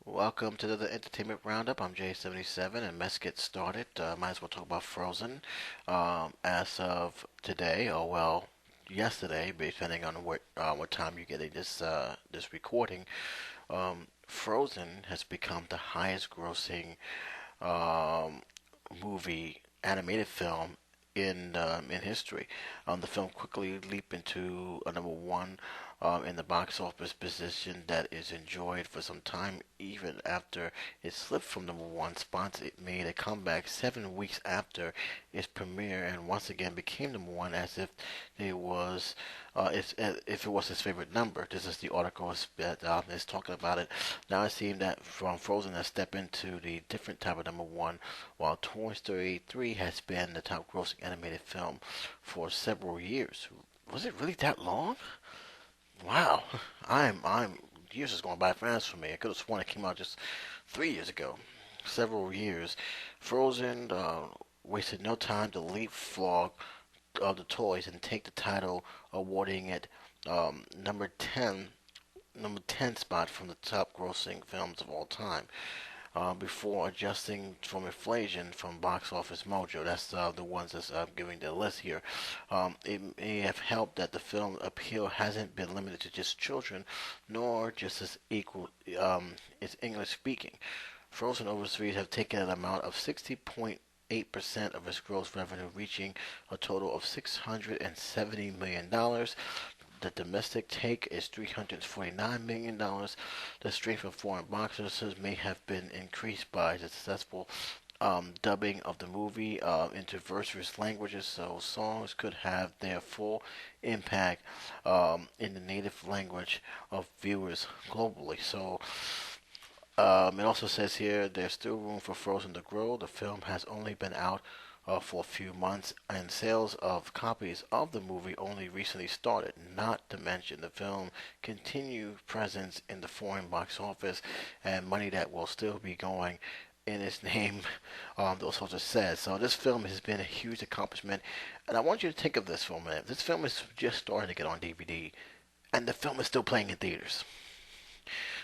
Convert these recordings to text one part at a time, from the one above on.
Welcome to the Entertainment Roundup. I'm J77, and let's get started. Might as well talk about Frozen. As of today, or well, yesterday, depending on what time you're getting this recording, Frozen has become the highest-grossing um, movie animated film in history. The film quickly leaped into a number one in the box office position that is enjoyed for some time, even after it slipped from number one spots. It made a comeback 7 weeks after its premiere, and once again became number one, as if it was if it was his favorite number. This is the article that is talking about it. Now it seems that from Frozen has stepped into the different type of number one, while Toy Story 3 has been the top grossing animated film for several years. Was it really that long? Wow. I'm years is going by fast for me. I could have sworn it came out just 3 years ago. Several years. Frozen wasted no time to leapfrog the toys and take the title, awarding it number 10 spot from the top grossing films of all time, before adjusting from inflation from Box Office Mojo. That's the ones that's giving the list here. It may have helped that the film appeal hasn't been limited to just children, nor just its English speaking. Frozen overseas have taken an amount of 60.8% of its gross revenue, reaching a total of $670 million. The domestic take is $349 million. The strength of foreign box offices may have been increased by the successful dubbing of the movie into various languages, so songs could have their full impact in the native language of viewers globally. It also says here there's still room for Frozen to grow. The film has only been out for a few months, and sales of copies of the movie only recently started. Not to mention the film continued presence in the foreign box office and money that will still be going in its name. Those sorts of says. So this film has been a huge accomplishment, and I want you to think of this for a minute. This film is just starting to get on DVD, and the film is still playing in theaters.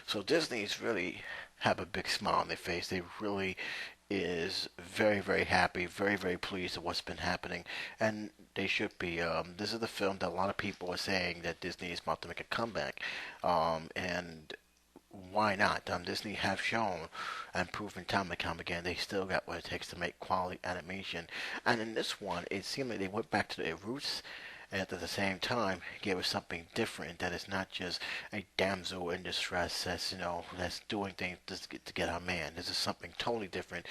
So Disney's really have a big smile on their face. They really is very, very happy, very, very pleased with what's been happening, and they should be. This is the film that a lot of people are saying that Disney is about to make a comeback, and why not? Disney have shown and proven time and time again they still got what it takes to make quality animation, and in this one, it seemed like they went back to their roots and at the same time give us something different that is not just a damsel in distress that's doing things to get our man. This is something totally different,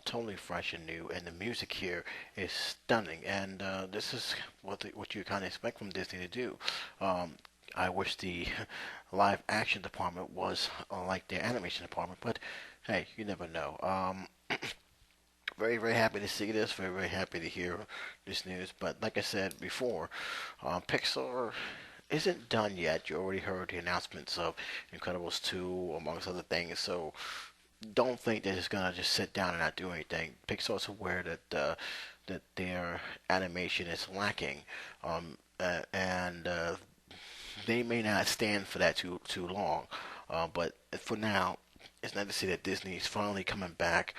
totally fresh and new, and the music here is stunning, and this is what you kind of expect from Disney to do. I wish the live action department was like their animation department, but hey, you never know. Very, very happy to see this. Very, very happy to hear this news. But like I said before, Pixar isn't done yet. You already heard the announcements of Incredibles 2, amongst other things. So don't think they're just gonna just sit down and not do anything. Pixar's aware that their animation is lacking, and they may not stand for that too long. But for now, it's nice to see that Disney is finally coming back.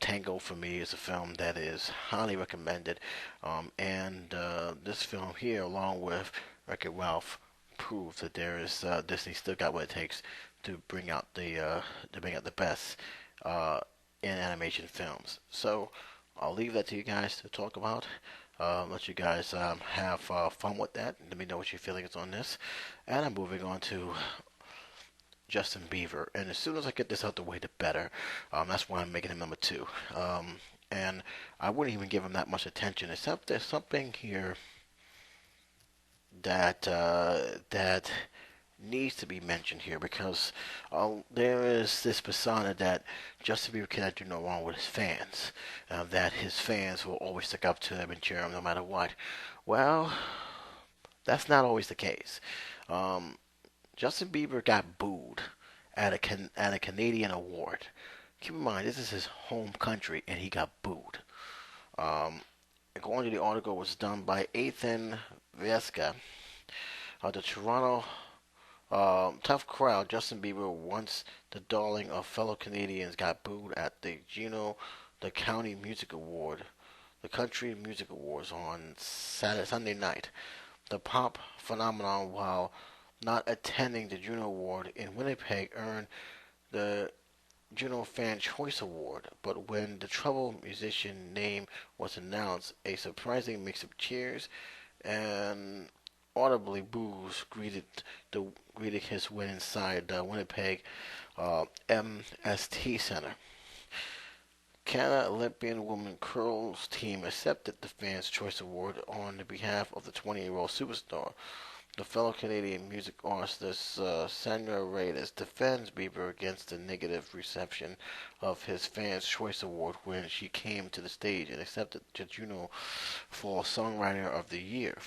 Tango for me is a film that is highly recommended, and this film here, along with Wreck-It Ralph, proves that there is Disney still got what it takes to bring out the best uh, in animation films. So I'll leave that to you guys to talk about. Let you guys have fun with that. Let me know what your feelings on this. And I'm moving on to Justin Bieber. And as soon as I get this out the way, the better. That's why I'm making him number two. And I wouldn't even give him that much attention, except there's something here that needs to be mentioned here because there is this persona that Justin Bieber cannot do no wrong with his fans. That his fans will always stick up to him and cheer him no matter what. Well, that's not always the case. Um, Justin Bieber got booed at a Canadian award. Keep in mind, this is his home country, and he got booed. Um, According to the article, was done by Ethan Vesca, the Toronto Tough crowd. Justin Bieber, once the darling of fellow Canadians, got booed at the Juno, the County Music Award, the Country Music Awards on Sunday night. The pop phenomenon, while not attending the Juno Award in Winnipeg, earned the Juno Fan Choice Award. But when the troubled musician name was announced, a surprising mix of cheers and audibly boos greeted his win inside the Winnipeg MST Center. Canada Olympian women curls team accepted the Fans' Choice Award on behalf of the 20-year-old superstar. The fellow Canadian music artist Sandra Reyes defends Bieber against the negative reception of his Fans' Choice Award when she came to the stage and accepted the Juno for Songwriter of the Year.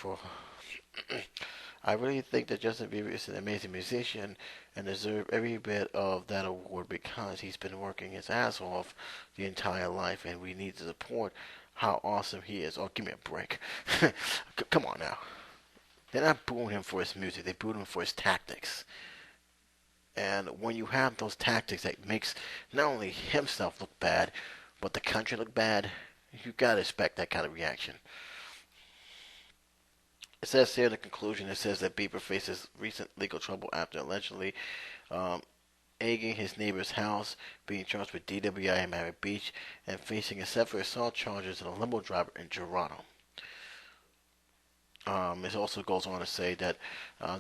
I really think that Justin Bieber is an amazing musician and deserves every bit of that award because he's been working his ass off the entire life, and we need to support how awesome he is. Oh, give me a break. Come on now. They're not booing him for his music. They booed him for his tactics. And when you have those tactics that makes not only himself look bad, but the country look bad, you gotta expect that kind of reaction. It says here in the conclusion, it says that Bieber faces recent legal trouble after allegedly um, egging his neighbor's house, being charged with DWI in Miami Beach, and facing a separate assault charges and a limo driver in Toronto. It also goes on to say that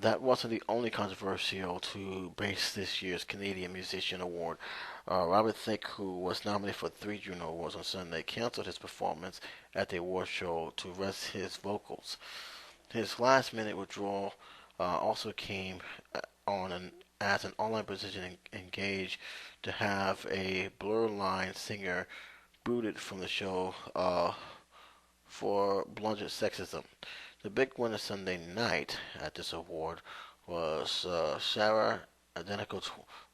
that wasn't the only controversial to base this year's Canadian Musician Award. Robert Thicke, who was nominated for 3 Juno Awards on Sunday, canceled his performance at the award show to rest his vocals. His last-minute withdrawal also came as an online position engaged to have a Blurline singer booted from the show for blatant sexism. The big winner Sunday night at this award was Sarah identical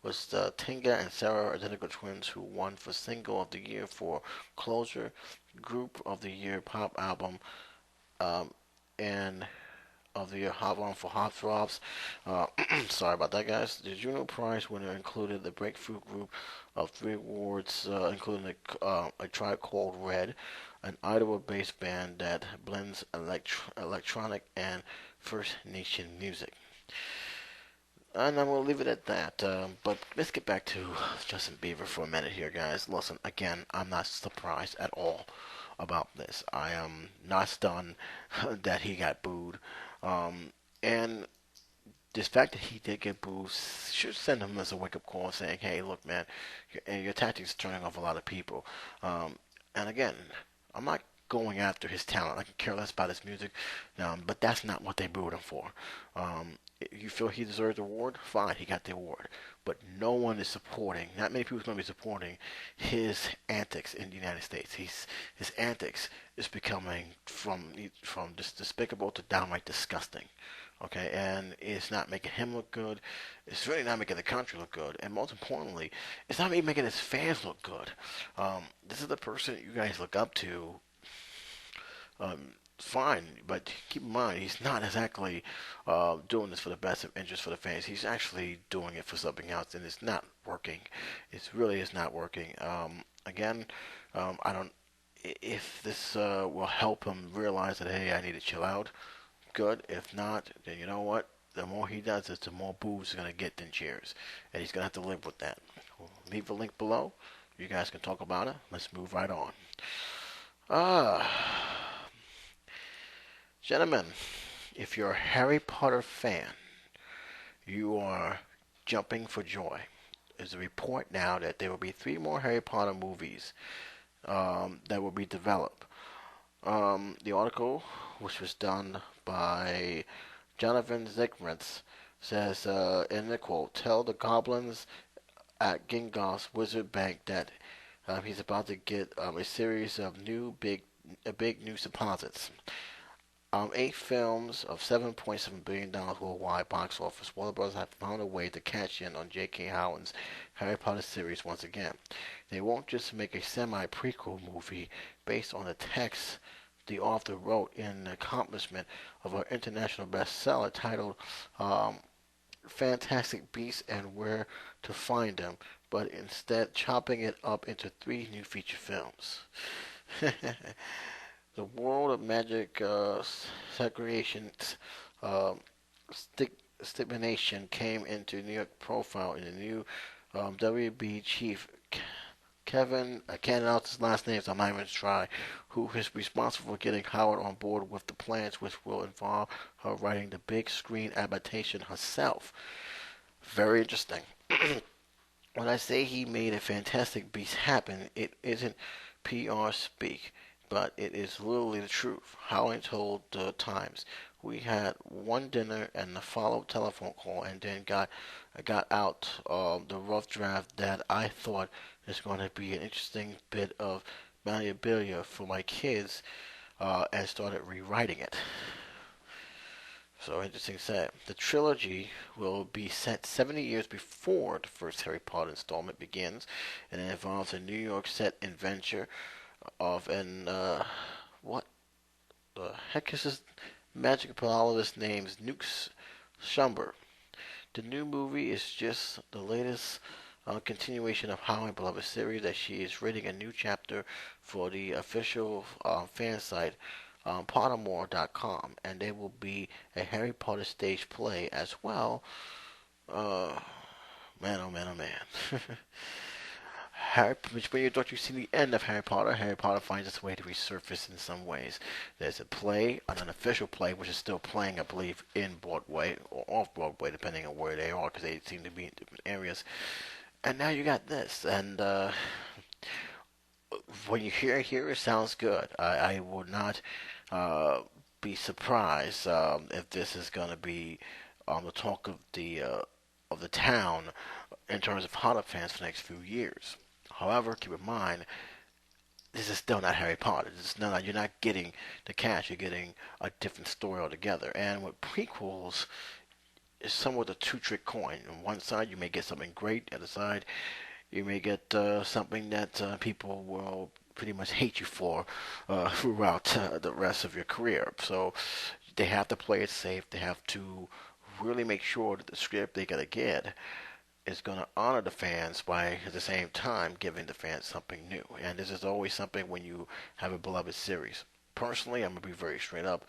was the Tinga and Sarah identical twins, who won for Single of the Year for Closer, Group of the Year Pop Album, and of the Year album for Hot Throbs. Sorry about that, guys. The Juno Prize winner included the breakthrough group of 3 awards, including a Tribe Called Red, an Idaho-based band that blends electronic and First Nation music. And I'm going to leave it at that. But let's get back to Justin Bieber for a minute here, guys. Listen, again, I'm not surprised at all about this. I am not stunned that he got booed. And this fact that he did get booed should send him as a wake-up call saying, hey, look, man, your tactics are turning off a lot of people. And again, I'm not going after his talent. I can care less about his music, but that's not what they booed him for. You feel he deserves the award? Fine, he got the award. But no one is supporting, not many people are going to be supporting his antics in the United States. His antics is becoming from just despicable to downright disgusting. Okay, and it's not making him look good. It's really not making the country look good. And most importantly, it's not even making his fans look good. This is the person you guys look up to. Fine, but keep in mind, he's not exactly doing this for the best of interest for the fans. He's actually doing it for something else, and it's not working. It really is not working. Again, I don't. If this will help him realize that, hey, I need to chill out, good. If not, then you know what? The more he does this, the more boos he's going to get than cheers. And he's going to have to live with that. We'll leave the link below. You guys can talk about it. Let's move right on. Gentlemen, if you're a Harry Potter fan, you are jumping for joy. There's a report now that there will be 3 more Harry Potter movies that will be developed. The article, which was done by Jonathan Zygmunt, says, in the quote, tell the goblins at Gringotts Wizard Bank that he's about to get a series of big new deposits. 8 films of $7.7 billion worldwide box office, Warner Bros. Have found a way to cash in on J.K. Rowling's Harry Potter series once again. They won't just make a semi-prequel movie based on the text the author wrote in accomplishment of her international bestseller titled fantastic beasts and where to find them, but instead chopping it up into three new feature films. The world of magic segregation uh, stigmatization came into New York profile in the new WB chief Kevin, I can't announce his last name, so I'm not even try, who is responsible for getting Howard on board with the plans, which will involve her writing the big screen adaptation herself. Very interesting. When I say he made a fantastic beast happen, it isn't PR speak, but it is literally the truth. Howard told the Times, "We had one dinner and a follow-up telephone call, and then got out the rough draft that I thought is going to be an interesting bit of memorabilia for my kids, and started rewriting it." So interesting set. The trilogy will be set 70 years before the first Harry Potter installment begins, and it involves a New York set adventure of an what the heck is this magic pathologist named Nukes Schumber. The new movie is just the latest continuation of How I Beloved series that she is writing a new chapter for the official fan site Pottermore.com, and there will be a Harry Potter stage play as well. Uh, man, oh man, oh man. Which when you thought you'd seen the end of Harry Potter finds its way to resurface in some ways. There's a play, an unofficial play, which is still playing, I believe, in Broadway or off Broadway, depending on where they are, because they seem to be in different areas. And now you got this, and when you hear it sounds good. I would not uh, be surprised if this is going to be the talk of the town in terms of Potter fans for the next few years. However, keep in mind, this is still not Harry Potter. This is not, you're not getting the cast. You're getting a different story altogether. And with prequels, it's somewhat a two-trick coin. On one side, you may get something great. The other side, you may get something that people will pretty much hate you for throughout the rest of your career. So they have to play it safe. They have to really make sure that the script they're gonna get is going to honor the fans by at the same time giving the fans something new. And this is always something when you have a beloved series. Personally, I'm going to be very straight up.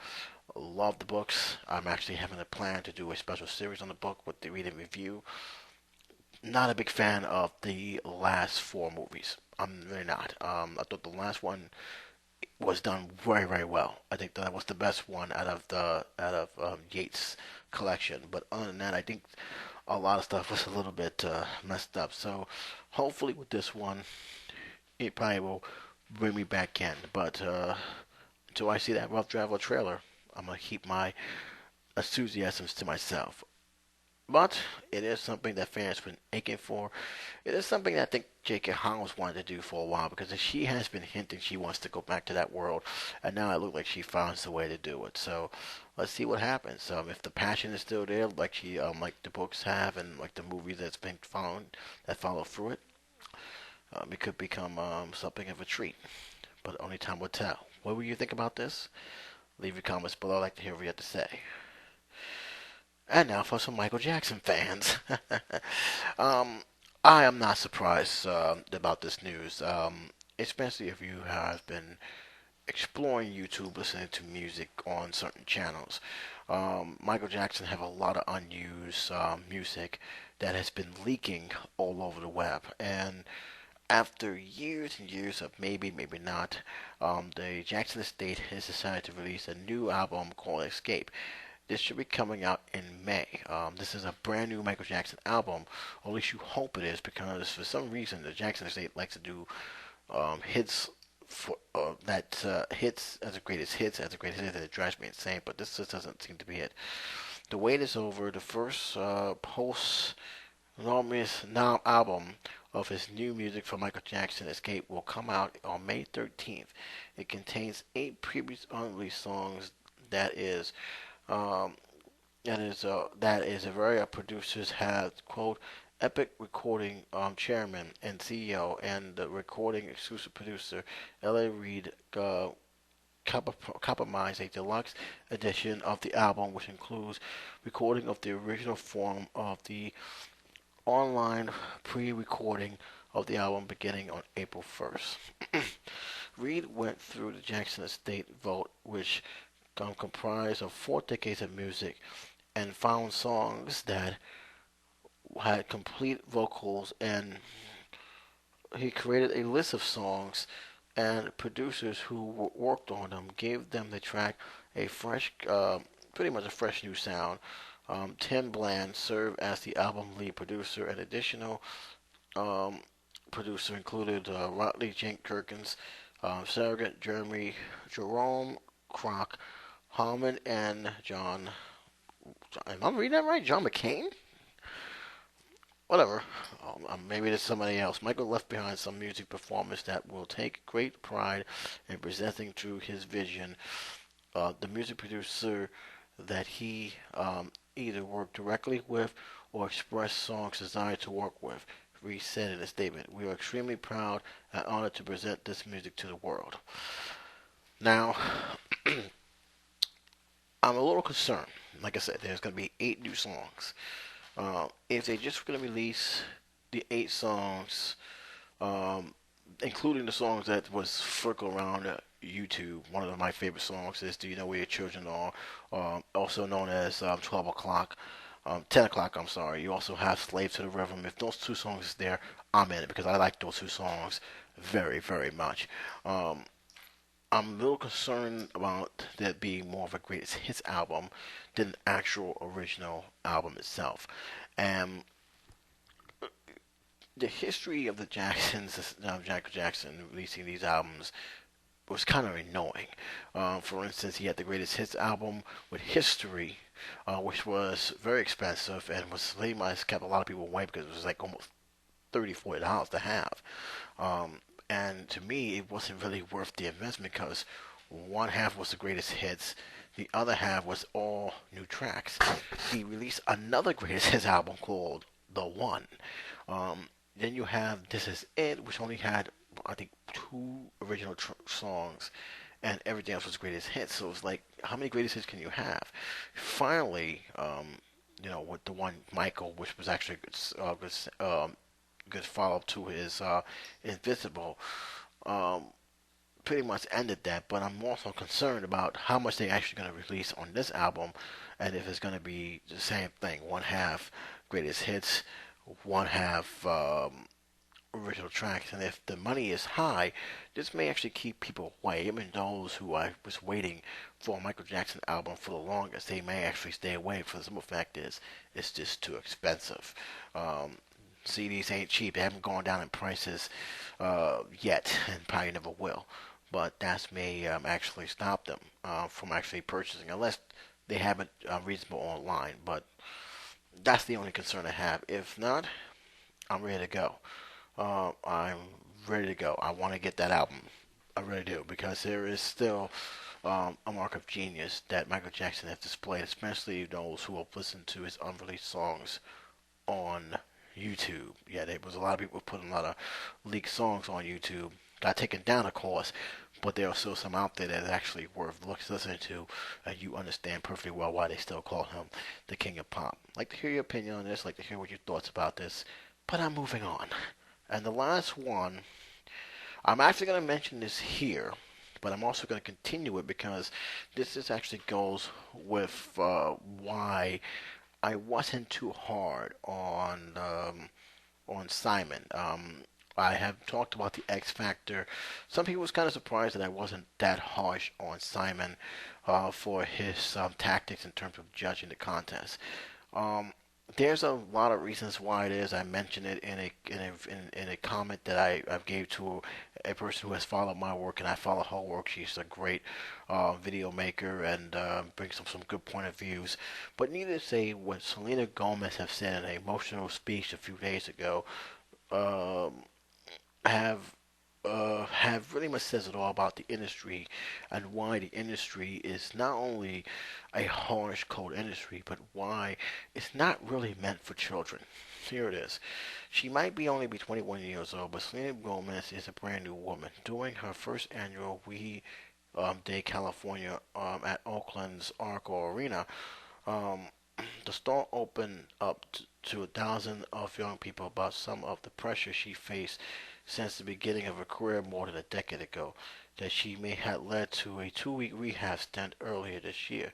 Love the books. I'm actually having a plan to do a special series on the book with the read and review. Not a big fan of the last four movies. I'm really not. I thought the last one was done very, very well. I think that was the best one out of Yates' collection. But other than that, I think a lot of stuff was a little bit messed up. So hopefully with this one, it probably will bring me back in. But until I see that rough travel trailer, I'm gonna keep my enthusiasms to myself. But it is something that fans have been aching for. It is something that I think J.K. Rowling wanted to do for a while because she has been hinting she wants to go back to that world, and now it looks like she finds the way to do it. So let's see what happens. If the passion is still there, like the books have, and like the movies that's been following that follow through it, it could become something of a treat. But only time will tell. What will you think about this? Leave your comments below. I'd like to hear what you have to say. And now for some Michael Jackson fans. um, I am not surprised about this news, especially if you have been exploring YouTube, listening to music on certain channels. Michael Jackson have a lot of unused music that has been leaking all over the web, and after years and years of maybe, maybe not, the Jackson Estate has decided to release a new album called Escape. This should be coming out in May. This is a brand new Michael Jackson album, or at least you hope it is, because for some reason the Jackson Estate likes to do hits for that hits as the greatest hits, as the greatest hits, and it drives me insane. But this just doesn't seem to be it. The wait is over. The first post Nom album of his new music for Michael Jackson, Escape, will come out on May 13th. It contains 8 previous unreleased songs. That is um, that is a very producers has quote Epic Recording chairman and CEO and the recording exclusive producer L.A. Reid compromise a deluxe edition of the album, which includes recording of the original form of the online pre-recording of the album beginning on April 1st. Reed went through the Jackson Estate Vault, which comprised of 4 decades of music, and found songs that had complete vocals, and he created a list of songs, and producers who worked on them gave them the track a fresh, pretty much a fresh new sound. Tim Bland served as the album lead producer, and additional um, producer included Rodney Jenkins, Surrogate Jeremy, Jerome Crock, Harmon, and John. Am I reading that right? John McCain? Whatever. Maybe there's somebody else. Michael left behind some music performers that will take great pride in presenting to his vision. The music producer that he either worked directly with or expressed songs desired to work with. Reed said in a statement, "We are extremely proud and honored to present this music to the world." Now, I'm a little concerned. Like I said, there's going to be 8 new songs. If they just going to release the 8 songs, um, including the songs that was circle around YouTube, one of my favorite songs is "Do You Know Where Your Children Are," also known as 12 o'clock, 10 o'clock. I'm sorry. You also have "Slave to the Rhythm." If those 2 songs is there, I'm in it because I like those 2 songs very, very much. Um, I'm a little concerned about that being more of a greatest hits album than the actual original album itself. And the history of the Jacksons, Jack Jackson releasing these albums was kind of annoying. For instance, he had the greatest hits album with History, which was very expensive and was pretty much kept a lot of people away because it was like almost $30, $40 to have. And to me, it wasn't really worth the investment because one half was the greatest hits, the other half was all new tracks. He released another greatest hits album called The One. Then you have This Is It, which only had, I think, 2 original songs, and everything else was greatest hits. So it's like, how many greatest hits can you have? Finally, with the one Michael, which was actually a good follow up to his Invisible, um, pretty much ended that. But I'm also concerned about how much they're actually going to release on this album, and if it's going to be the same thing, one half greatest hits, one half original tracks. And if the money is high, this may actually keep people away. Even those who I was waiting for a Michael Jackson album for the longest, they may actually stay away. For the simple fact is, it's just too expensive. Um, CDs ain't cheap. They haven't gone down in prices yet, and probably never will. But that may actually stop them from actually purchasing, unless they have it reasonable online. But that's the only concern I have. If not, I'm ready to go. I'm ready to go. I want to get that album. I really do, because there is still a mark of genius that Michael Jackson has displayed, especially those who have listened to his unreleased songs on YouTube. Yeah, there was a lot of people putting a lot of leaked songs on YouTube. Got taken down, of course, but there are still some out there that are actually worth listening to, and you understand perfectly well why they still call him the King of Pop. Like to hear your opinion on this, like to hear what your thoughts about this, but I'm moving on. And the last one, I'm actually going to mention this here, but I'm also going to continue it because this is actually goes with why I wasn't too hard on Simon. I have talked about the X Factor. Some people was kind of surprised that I wasn't that harsh on Simon for his tactics in terms of judging the contest. Um, there's a lot of reasons why it is. I mentioned it in a comment that I've gave to a person who has followed my work, and I follow her work. She's a great video maker and brings up some good point of views. But needless to say, what Selena Gomez have said in an emotional speech a few days ago um, have have really much says it all about the industry and why the industry is not only a harsh, cold industry, but why it's not really meant for children. Here it is. She might be only be 21 years old, but Selena Gomez is a brand new woman. During her first annual We Day, California, at Oakland's Arco Arena. Um, the store opened up to a thousand of young people about some of the pressure she faced since the beginning of her career more than a decade ago, that she may have led to a 2 week rehab stint earlier this year.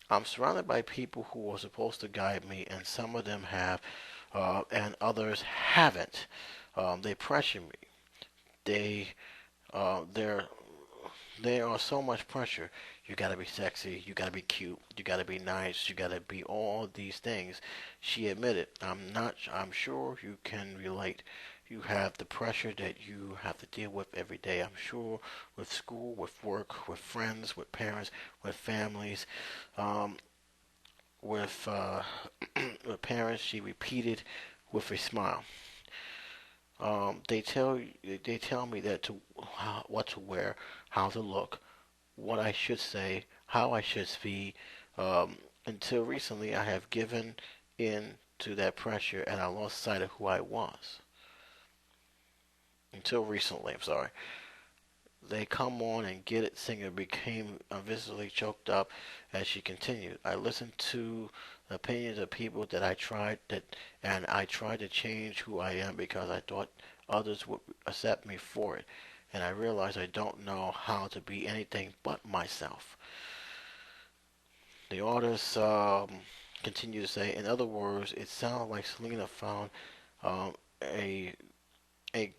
I'm surrounded by people who were supposed to guide me, and some of them have, and others haven't. They pressure me. They, they're there are so much pressure. You gotta be sexy, you gotta be cute, you gotta be nice, you gotta be all these things. She admitted, I'm sure you can relate. You have the pressure that you have to deal with every day. I'm sure with school, with work, with friends, with parents, with families, um, with, with parents, she repeated with a smile. They tell me that what to wear, how to look, what I should say, how I should speak. Until recently, I have given in to that pressure and I lost sight of who I was. Until recently, I'm sorry. They come on and get it singer became visibly choked up as she continued. I listened to the opinions of people that I tried that, and I tried to change who I am because I thought others would accept me for it. And I realized I don't know how to be anything but myself. The artist continued to say, in other words, it sounded like Selena found um, a, a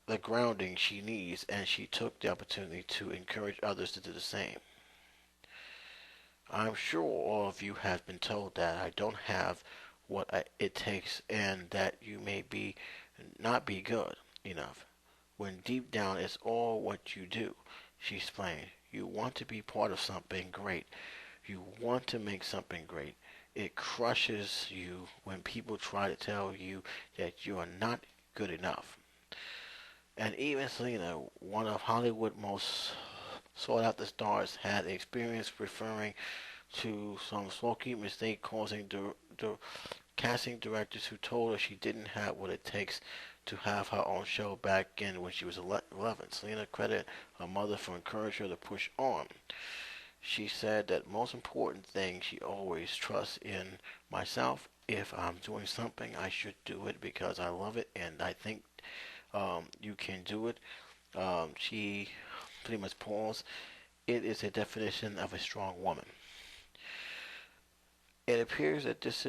the grounding she needs, and she took the opportunity to encourage others to do the same. I'm sure all of you have been told that I don't have it takes, and that you may be not be good enough. When deep down it's all what you do, she explained. You want to be part of something great. You want to make something great. It crushes you when people try to tell you that you are not good enough. And even Selena, one of Hollywood's most sought after stars, had experience referring to some smoky mistake causing casting directors who told her she didn't have what it takes to have her own show back in when she was 11. Selena credited her mother for encouraging her to push on. She said that most important thing she always trusts in myself. If I'm doing something, I should do it because I love it and I think you can do it. She pretty much paused. It is a definition of a strong woman. It appears that this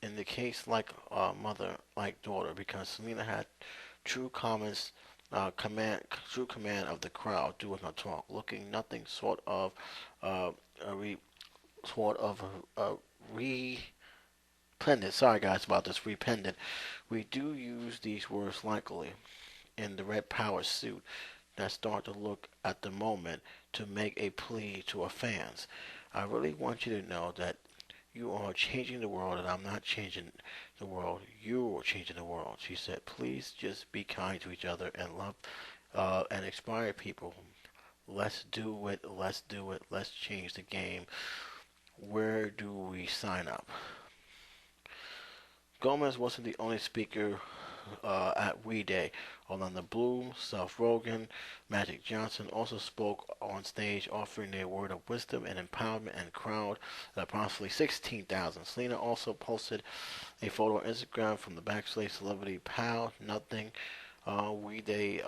in the case like mother like daughter because Selena had true comments true command of the crowd doing her talk, looking nothing uh, a re, sort of repentant. Sorry guys about this repentant. We do use these words likely in the red power suit that start to look at the moment to make a plea to our fans. I really want you to know that you are changing the world and I'm not changing the world. You are changing the world. She said, please just be kind to each other and love and inspire people. Let's do it. Let's do it. Let's change the game. Where do we sign up? Gomez wasn't the only speaker at We Day. Orlando Bloom, Seth Rogen, Magic Johnson also spoke on stage, offering their word of wisdom and empowerment and crowd at approximately 16,000. Selena also posted a photo on Instagram from the backstage celebrity pal. Nothing. We Day,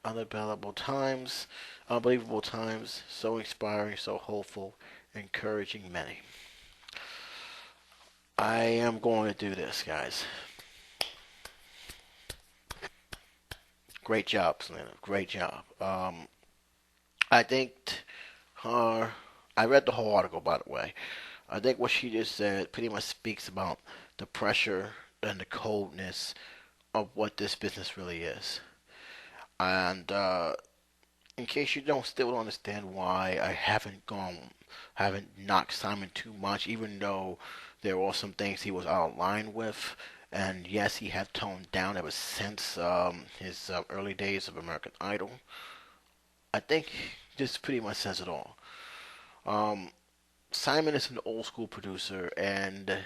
unbelievable times, so inspiring, so hopeful, encouraging many. I am going to do this, guys. Great job, Selena. Great job. I think her. I read the whole article, by the way. I think what she just said pretty much speaks about the pressure and the coldness of what this business really is. And in case you don't still don't understand why I haven't knocked Simon too much, even though there were some things he was out of line with. And yes, he had toned down ever since his early days of American Idol. I think this pretty much says it all. Um, Simon is an old school producer, and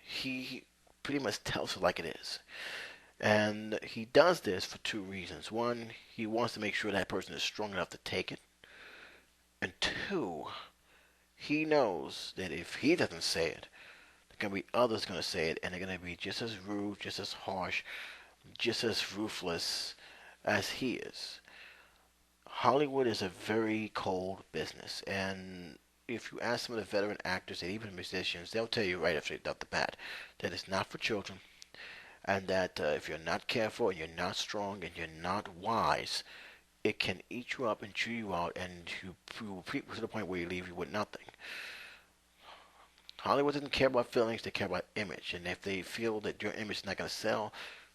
he pretty much tells it like it is. And he does this for two reasons. One, he wants to make sure that person is strong enough to take it. And two, he knows that if he doesn't say it, there are going to be others going to say it, and they're going to be just as rude, just as harsh, just as ruthless as he is. Hollywood is a very cold business, and if you ask some of the veteran actors and even musicians, they'll tell you right off the bat that it's not for children, and that if you're not careful and you're not strong and you're not wise, it can eat you up and chew you out, and you to the point where you leave you with nothing. Hollywood doesn't care about feelings; they care about image, and if they feel that your image is not going to sell,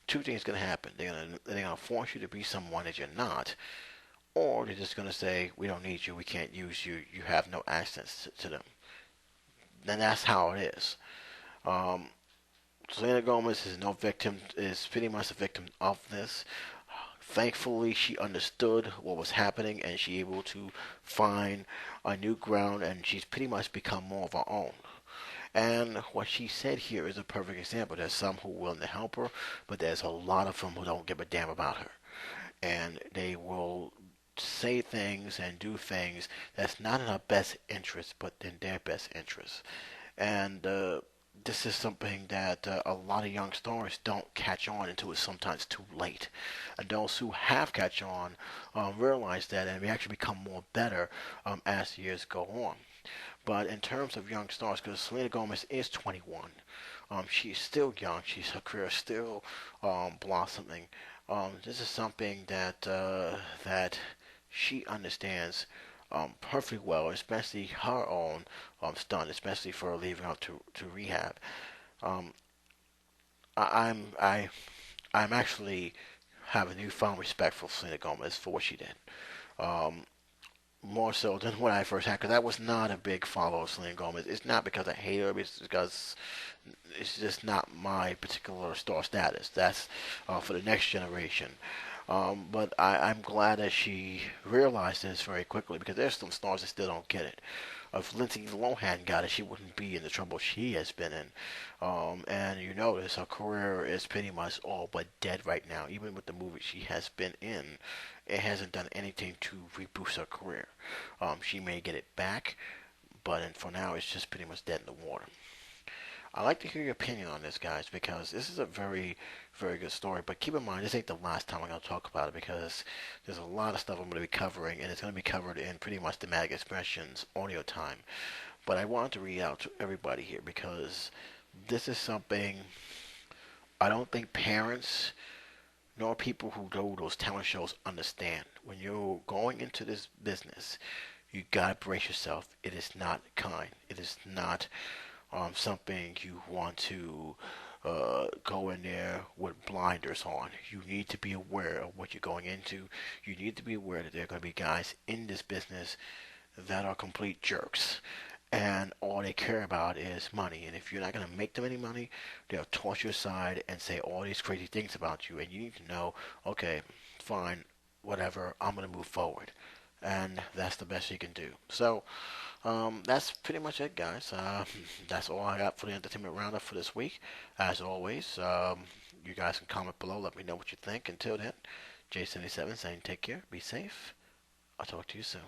two things are going to happen. They're going to force you to be someone that you're not, or they're just going to say, we don't need you, we can't use you, you have no access to them. And that's how it is. Um, Selena Gomez is no victim, is pretty much a victim of this. Thankfully, she understood what was happening and she able to find a new ground, and she's pretty much become more of her own. And what she said here is a perfect example. There's some who are willing to help her, but there's a lot of them who don't give a damn about her. And they will say things and do things that's not in our best interest, but in their best interest. And this is something that a lot of young stars don't catch on until it's sometimes too late. And those who have catch on realize that and we actually become more better as the years go on. But in terms of young stars, because Selena Gomez is 21, she's still young. Her career is still blossoming. This is something that she understands perfectly well, especially her own stunt, especially for leaving out to rehab. Um, I, I'm I I'm actually have a newfound respect for Selena Gomez for what she did. Um, More so than when I first had, because I was not a big follower of Selena Gomez. It's not because I hate her, it's because it's just not my particular star status. That's for the next generation. But I'm glad that she realized this very quickly because there's some stars that still don't get it. If Lindsay Lohan got it, she wouldn't be in the trouble she has been in. And you notice her career is pretty much all but dead right now. Even with the movies she has been in, it hasn't done anything to reboost her career. She may get it back, but for now, it's just pretty much dead in the water. I'd like to hear your opinion on this, guys, because this is a very, very good story. But keep in mind, this ain't the last time I'm going to talk about it because there's a lot of stuff I'm going to be covering, and it's going to be covered in pretty much thematic expressions audio time. But I wanted to read out to everybody here because this is something I don't think parents nor people who do those talent shows understand. When you're going into this business, you gotta brace yourself. It is not kind. It is not something you want to go in there with blinders on. You need to be aware of what you're going into. You need to be aware that there are going to be guys in this business that are complete jerks. And all they care about is money. And if you're not going to make them any money, they'll toss you aside and say all these crazy things about you. And you need to know, okay, fine, whatever, I'm going to move forward. And that's the best you can do. So, that's pretty much it, guys. That's all I got for the entertainment roundup for this week. As always, you guys can comment below. Let me know what you think. Until then, J77 saying take care, be safe. I'll talk to you soon.